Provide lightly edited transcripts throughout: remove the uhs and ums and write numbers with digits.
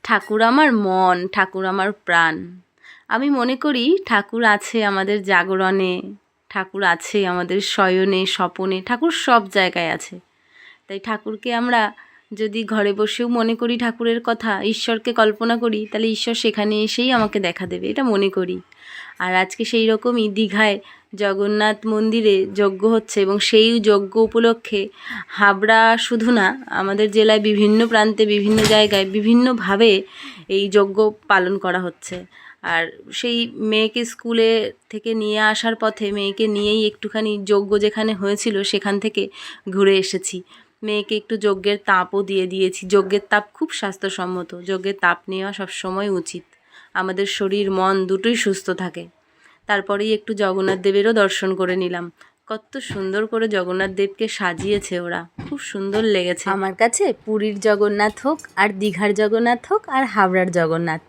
ঠাকুর আমার মন, ঠাকুর আমার প্রাণ। আমি মনে করি ঠাকুর আছে আমাদের জাগরণে, ঠাকুর আছে আমাদের শয়নে, স্বপনে, ঠাকুর সব জায়গায় আছে। তাই ঠাকুরকে আমরা যদি ঘরে বসেও মনে করি ঠাকুরের কথা, ঈশ্বরকে কল্পনা করি, তাহলে ঈশ্বর সেখানে এসেই আমাকে দেখা দেবে, এটা মনে করি। আর আজকে সেই রকমই দীঘায় জগন্নাথ মন্দিরে যজ্ঞ হচ্ছে এবং সেই যজ্ঞ উপলক্ষে হাবড়া শুধু না, আমাদের জেলায় বিভিন্ন প্রান্তে বিভিন্ন জায়গায় বিভিন্নভাবে এই যজ্ঞ পালন করা হচ্ছে। আর সেই মেয়েকে স্কুলে থেকে নিয়ে আসার পথে মেয়েকে নিয়েই একটুখানি যজ্ঞ যেখানে হয়েছিল সেখান থেকে ঘুরে এসেছি। মেয়েকে একটু যজ্ঞের তাপও দিয়ে দিয়েছি। যজ্ঞের তাপ খুব স্বাস্থ্যসম্মত, যজ্ঞের তাপ নেওয়া সবসময় উচিত, আমাদের শরীর মন দুটোই সুস্থ থাকে। তারপরেই একটু জগন্নাথ দেবেরও দর্শন করে নিলাম। কত সুন্দর করে জগন্নাথ দেবকে সাজিয়েছে ওরা, খুব সুন্দর লেগেছে আমার কাছে। পুরীর জগন্নাথ হোক আর দীঘার জগন্নাথ হোক আর হাবড়ার জগন্নাথ,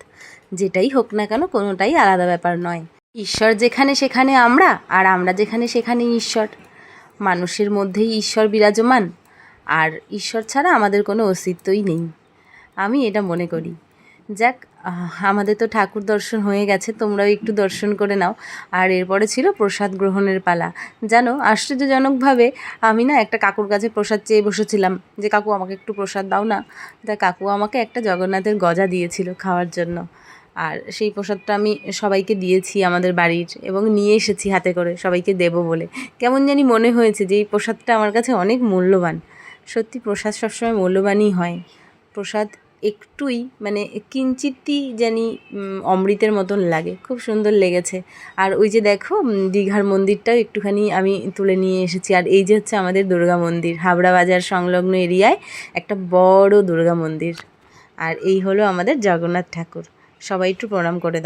যেটাই হোক না কেন কোনোটাই আলাদা ব্যাপার নয়। ঈশ্বর যেখানে সেখানে আমরা, আর আমরা যেখানে সেখানে ঈশ্বর। মানুষের মধ্যেই ঈশ্বর বিরাজমান, আর ঈশ্বর ছাড়া আমাদের কোনো অস্তিত্বই নেই, আমি এটা মনে করি। যাক, আমাদের তো ঠাকুর দর্শন হয়ে গেছে, তোমরাও একটু দর্শন করে নাও। আর এরপরে ছিল প্রসাদ গ্রহণের পালা। জানো, আশ্চর্যজনকভাবে আমি না একটা কাকুর কাছে প্রসাদ চেয়ে বসেছিলাম যে কাকু আমাকে একটু প্রসাদ দাও না। তা কাকু আমাকে একটা জগন্নাথের গজা দিয়েছিল খাওয়ার জন্য, আর সেই প্রসাদটা আমি সবাইকে দিয়েছি আমাদের বাড়ির, এবং নিয়ে এসেছি হাতে করে সবাইকে দেবো বলে। কেমন জানি মনে হয়েছে যে এই প্রসাদটা আমার কাছে অনেক মূল্যবান। সত্যি প্রসাদ সবসময় মূল্যবানই হয়। প্রসাদ একটুই মানে কিঞ্চিতই জানি অমৃতের মতন লাগে, খুব সুন্দর লেগেছে। আর ওই যে দেখো দীঘার মন্দিরটাও একটুখানি আমি তুলে নিয়ে এসেছি। আর এই যে হচ্ছে আমাদের দুর্গা মন্দির, হাবড়া বাজার সংলগ্ন এরিয়ায় একটা বড় দুর্গা মন্দির। আর এই হলো আমাদের জগন্নাথ ঠাকুর। সবাই একটু প্রণাম করে দাও।